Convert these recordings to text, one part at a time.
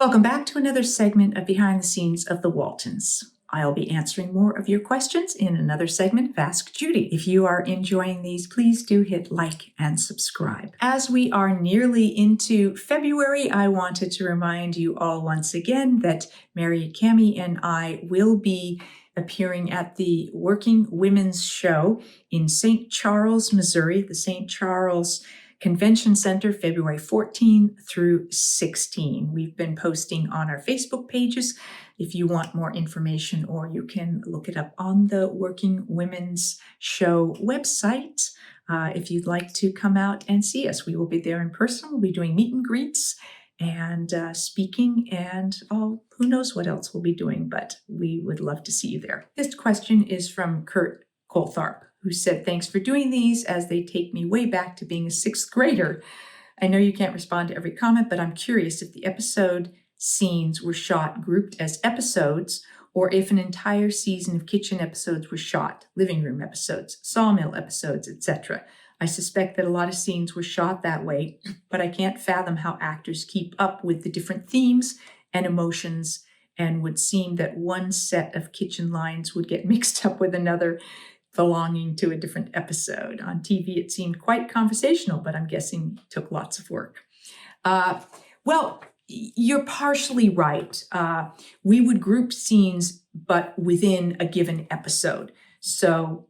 Welcome back to another segment of Behind the Scenes of the Waltons. I'll be answering more of your questions in another segment of Ask Judy. If you are enjoying these, please do hit like and subscribe. As we are nearly into February, I wanted to remind you all once again that Mary Cami and I will be appearing at the Working Women's Show in St. Charles, Missouri, the St. Charles Convention Center, February 14 through 16. We've been posting on our Facebook pages if you want more information, or you can look it up on the Working Women's Show website. If you'd like to come out and see us, we will be there in person. We'll be doing meet and greets and speaking, and who knows what else we'll be doing, but we would love to see you there. This question is from Kurt Coltharp, who said, "Thanks for doing these as they take me way back to being a sixth grader. I know you can't respond to every comment, but I'm curious if the episode scenes were shot grouped as episodes, or if an entire season of kitchen episodes were shot, living room episodes, sawmill episodes, etc. I suspect that a lot of scenes were shot that way, but I can't fathom how actors keep up with the different themes and emotions, and would seem that one set of kitchen lines would get mixed up with another belonging to a different episode. On TV, it seemed quite conversational, but I'm guessing it took lots of work." Well, you're partially right. We would group scenes, but within a given episode. So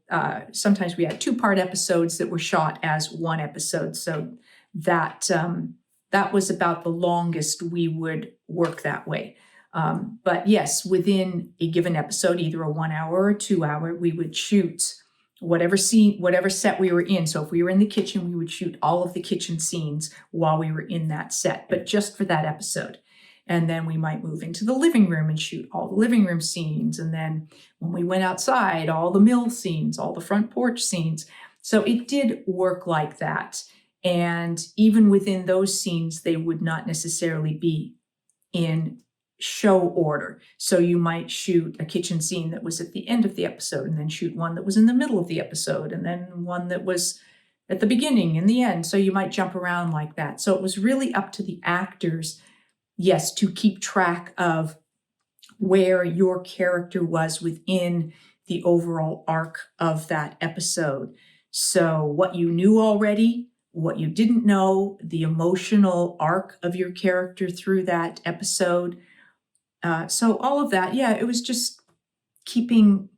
sometimes we had two-part episodes that were shot as one episode. So that was about the longest we would work that way. But yes, within a given episode, either a 1 hour or 2 hour, we would shoot whatever scene, whatever set we were in. So if we were in the kitchen, we would shoot all of the kitchen scenes while we were in that set, but just for that episode. And then we might move into the living room and shoot all the living room scenes. And then when we went outside, all the mill scenes, all the front porch scenes. So it did work like that. And even within those scenes, they would not necessarily be in show order. So you might shoot a kitchen scene that was at the end of the episode, and then shoot one that was in the middle of the episode, and then one that was at the beginning and the end. So you might jump around like that. So it was really up to the actors, yes, to keep track of where your character was within the overall arc of that episode. So what you knew already, what you didn't know, the emotional arc of your character through that episode. So all of that, yeah, it was just keeping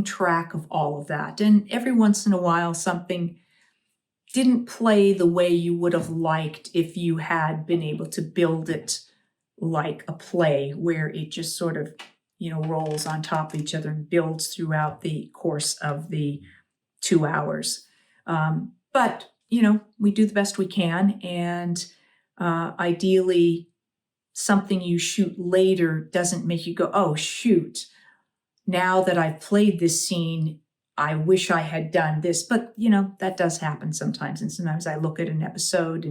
track of all of that. And every once in a while, something didn't play the way you would have liked if you had been able to build it like a play, where it just sort of, rolls on top of each other and builds throughout the course of the 2 hours. But, we do the best we can. And ideally, something you shoot later doesn't make you go, "Oh, shoot, now that I've played this scene, I wish I had done this." But, that does happen sometimes. And sometimes I look at an episode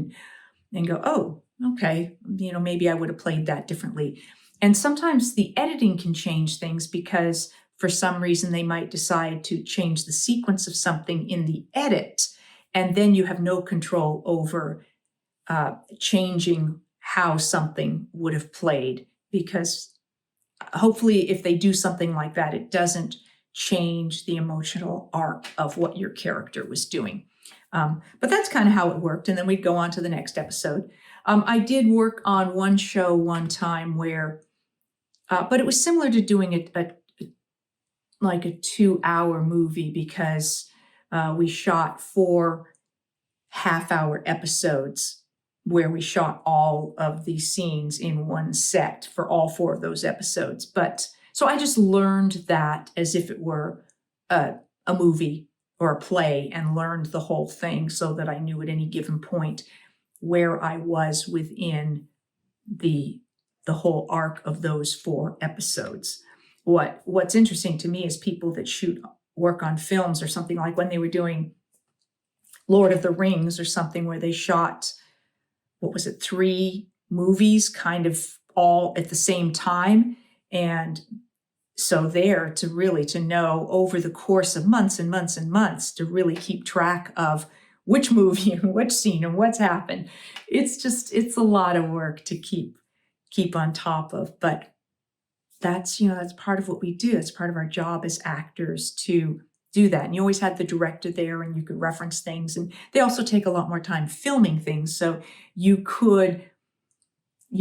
and go, "Oh, okay, maybe I would have played that differently." And sometimes the editing can change things, because for some reason they might decide to change the sequence of something in the edit, and then you have no control over changing how something would have played, because hopefully if they do something like that, it doesn't change the emotional arc of what your character was doing. But that's kind of how it worked. And then we'd go on to the next episode. I did work on one show one time where, but it was similar to doing like a 2-hour movie, because we shot 4 half-hour episodes where we shot all of these scenes in one set for all 4 of those episodes. But so I just learned that as if it were a movie or a play, and learned the whole thing so that I knew at any given point where I was within the whole arc of those 4 episodes. What's interesting to me is people that work on films or something, like when they were doing Lord of the Rings or something, where they shot, 3 movies kind of all at the same time. And so to know over the course of months and months and months to really keep track of which movie and which scene and what's happened. It's a lot of work to keep keep on top of. But that's part of what we do. It's part of our job as actors to do that. And you always had the director there, and you could reference things. And they also take a lot more time filming things, so you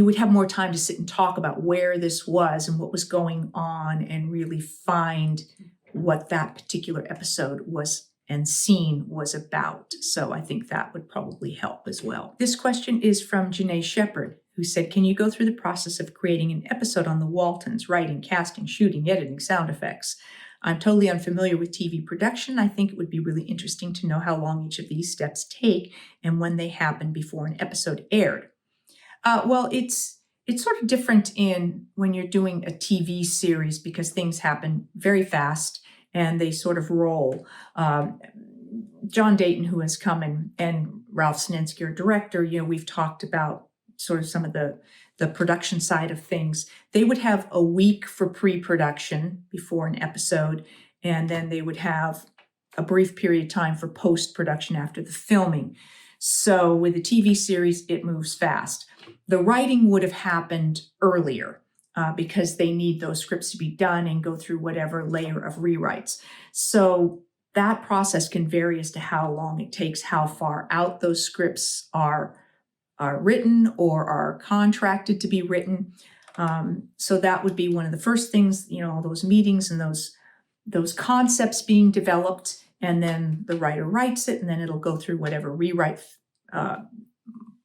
would have more time to sit and talk about where this was and what was going on, and really find what that particular episode was and scene was about. So I think that would probably help as well. This question is from Janae Shepard, who said, can you go through the process of creating an episode on the Waltons, writing, casting, shooting, editing, sound effects? I'm totally unfamiliar with TV production. I think it would be really interesting to know how long each of these steps take and when they happen before an episode aired. Well, it's sort of different in when you're doing a TV series, because things happen very fast and they sort of roll. John Dayton, who has come in, and Ralph Snensky, our director, we've talked about sort of some of the production side of things. They would have a week for pre-production before an episode, and then they would have a brief period of time for post-production after the filming. So with a TV series, it moves fast. The writing would have happened earlier because they need those scripts to be done and go through whatever layer of rewrites. So that process can vary as to how long it takes, how far out those scripts are written or are contracted to be written. So that would be one of the first things, all those meetings and those concepts being developed, and then the writer writes it, and then it'll go through whatever rewrite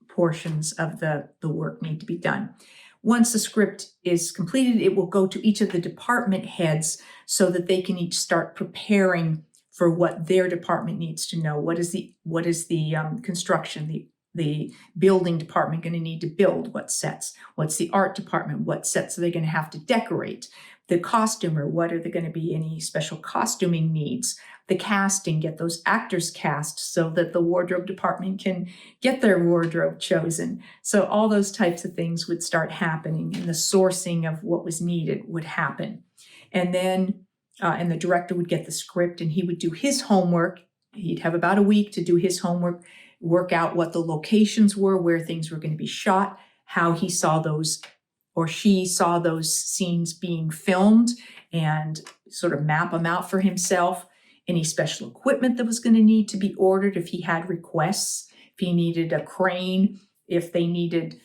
portions of the work need to be done. Once the script is completed, it will go to each of the department heads so that they can each start preparing for what their department needs to know. What is the construction, the building department going to need to build? What sets? What's the art department? What sets are they going to have to decorate? The costumer, what are there going to be any special costuming needs? The casting, get those actors cast so that the wardrobe department can get their wardrobe chosen. So all those types of things would start happening, and the sourcing of what was needed would happen. And then, and the director would get the script, and he would do his homework. He'd have about a week to do his homework, work out what the locations were, where things were going to be shot, how he saw those or she saw those scenes being filmed, and sort of map them out for himself. Any special equipment that was going to need to be ordered if he had requests, if he needed a crane, if they needed,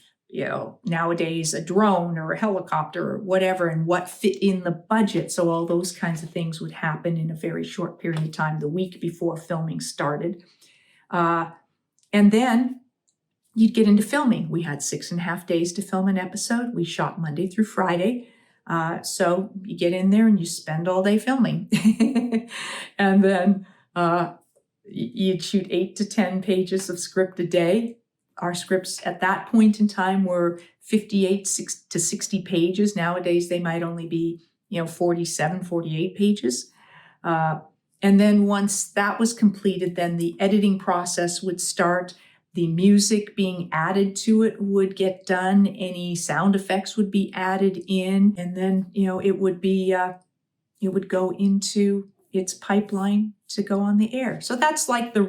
nowadays a drone or a helicopter or whatever, and what fit in the budget. So all those kinds of things would happen in a very short period of time, the week before filming started. And then you'd get into filming. We had 6.5 days to film an episode. We shot Monday through Friday. So you get in there and you spend all day filming. And then you'd shoot 8 to 10 pages of script a day. Our scripts at that point in time were 58 to 60 pages. Nowadays, they might only be, 47, 48 pages. And then once that was completed, then the editing process would start. The music being added to it would get done. Any sound effects would be added in, and then it would go into its pipeline to go on the air. So that's like the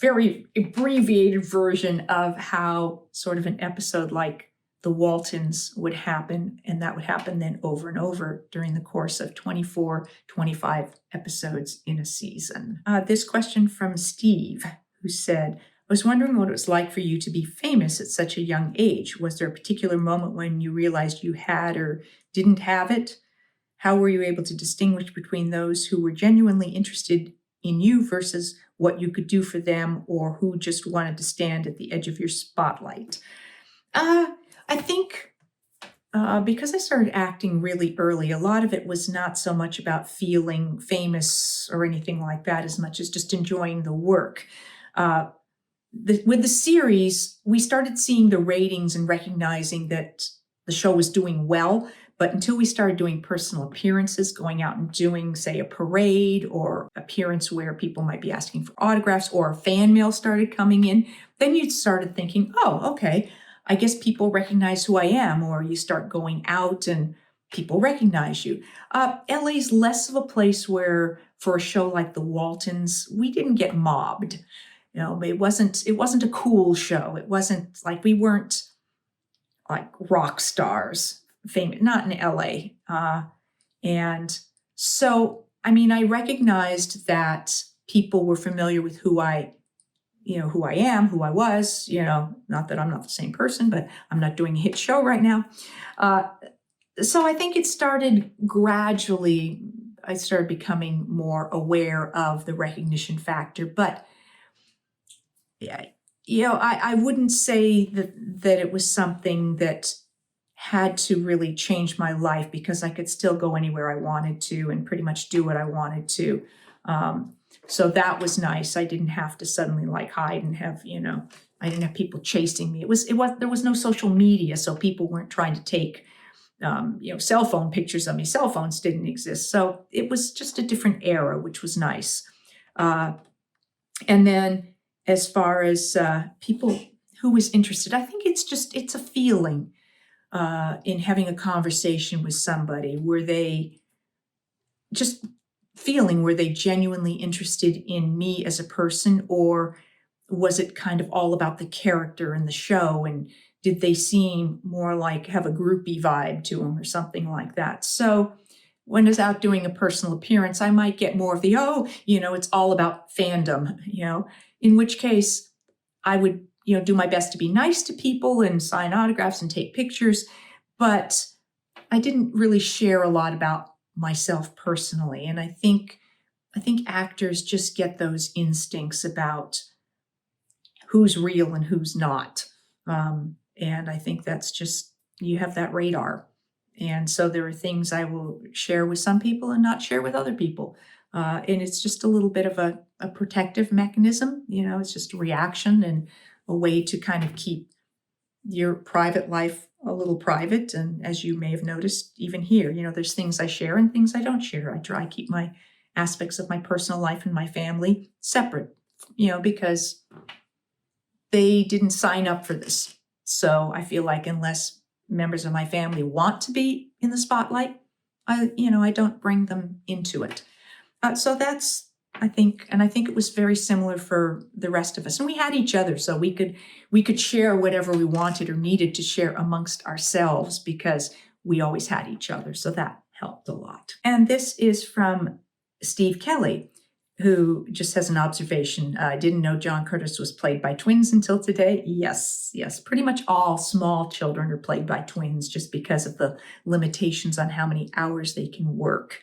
very abbreviated version of how sort of an episode like The Waltons would happen, and that would happen then over and over during the course of 24, 25 episodes in a season. This question from Steve, who said, I was wondering what it was like for you to be famous at such a young age. Was there a particular moment when you realized you had or didn't have it? How were you able to distinguish between those who were genuinely interested in you versus what you could do for them, or who just wanted to stand at the edge of your spotlight? I think because I started acting really early, a lot of it was not so much about feeling famous or anything like that, as much as just enjoying the work. With the series, we started seeing the ratings and recognizing that the show was doing well, but until we started doing personal appearances, going out and doing, say, a parade or appearance where people might be asking for autographs, or fan mail started coming in, then you started thinking, oh, okay, I guess people recognize who I am, or you start going out and people recognize you. LA's less of a place where, for a show like The Waltons, we didn't get mobbed. It wasn't a cool show. It wasn't like we weren't like rock stars, famous, not in LA. And so, I mean, I recognized that people were familiar with who I am, who I was, not that I'm not the same person, but I'm not doing a hit show right now. So I think it started gradually. I started becoming more aware of the recognition factor, but yeah, I wouldn't say that it was something that had to really change my life, because I could still go anywhere I wanted to and pretty much do what I wanted to. So that was nice. I didn't have to suddenly like hide and have, I didn't have people chasing me. There was no social media, so people weren't trying to take, cell phone pictures of me. Cell phones didn't exist. So it was just a different era, which was nice. And then as far as people who was interested, I think it's a feeling in having a conversation with somebody where they just feeling, were they genuinely interested in me as a person, or was it kind of all about the character and the show, and did they seem more like have a groupie vibe to them or something like that? So when I was out doing a personal appearance, I might get more of the, it's all about fandom, in which case I would, do my best to be nice to people and sign autographs and take pictures, but I didn't really share a lot about myself personally. And I think actors just get those instincts about who's real and who's not. And I think that's just, you have that radar. And so there are things I will share with some people and not share with other people. And it's just a little bit of a protective mechanism. It's just a reaction and a way to kind of keep your private life a little private. And as you may have noticed, even here, there's things I share and things I don't share. I try to keep my aspects of my personal life and my family separate, because they didn't sign up for this. So I feel like unless members of my family want to be in the spotlight, I don't bring them into it. So that's, I think it was very similar for the rest of us. And we had each other, so we could share whatever we wanted or needed to share amongst ourselves, because we always had each other. So that helped a lot. And this is from Steve Kelly, who just has an observation. I didn't know John Curtis was played by twins until today. Yes. Pretty much all small children are played by twins, just because of the limitations on how many hours they can work.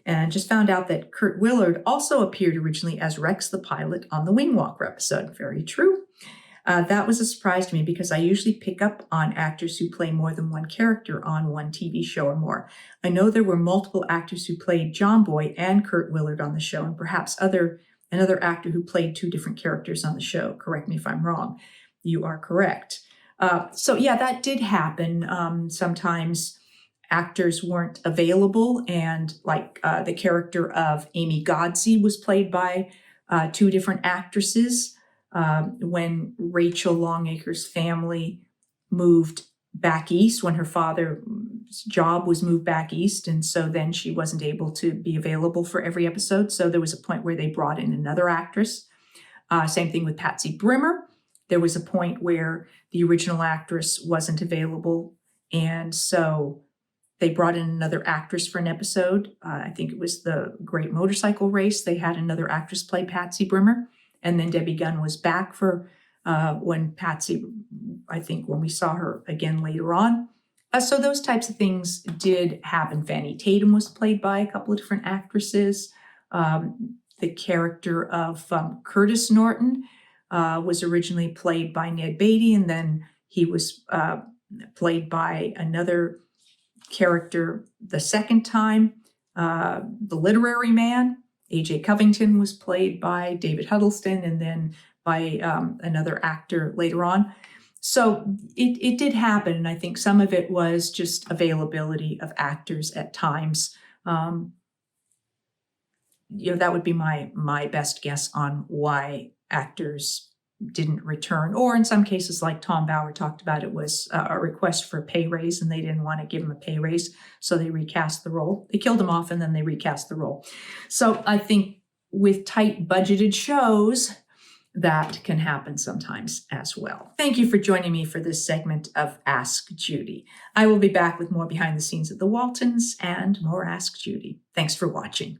And just found out that Kurt Willard also appeared originally as Rex the pilot on the Wing Walker episode. Very true. That was a surprise to me, because I usually pick up on actors who play more than one character on one TV show or more. I know there were multiple actors who played John Boy and Kurt Willard on the show, and perhaps another actor who played two different characters on the show. Correct me if I'm wrong. You are correct. So yeah, that did happen. Sometimes actors weren't available, and like the character of Amy Godsey was played by two different actresses. When Rachel Longacre's family moved back east, when her father's job was moved back east, and so then she wasn't able to be available for every episode. So there was a point where they brought in another actress. Same thing with Patsy Brimmer. There was a point where the original actress wasn't available, and so they brought in another actress for an episode. I think it was the Great Motorcycle Race. They had another actress play Patsy Brimmer. And then Debbie Gunn was back for when Patsy, I think when we saw her again later on. So those types of things did happen. Fannie Tatum was played by a couple of different actresses. The character of Curtis Norton was originally played by Ned Beatty, and then he was played by another character the second time. The Literary Man, A.J. Covington, was played by David Huddleston, and then by another actor later on. So it did happen, and I think some of it was just availability of actors at times. That would be my best guess on why actors didn't return, or in some cases, like Tom Bauer talked about, it was a request for a pay raise, and they didn't want to give him a pay raise, so they recast the role. They killed him off, and then they recast the role. So I think with tight budgeted shows, that can happen sometimes as well. Thank you for joining me for this segment of Ask Judy. I will be back with more behind the scenes of the Waltons and more Ask Judy. Thanks for watching.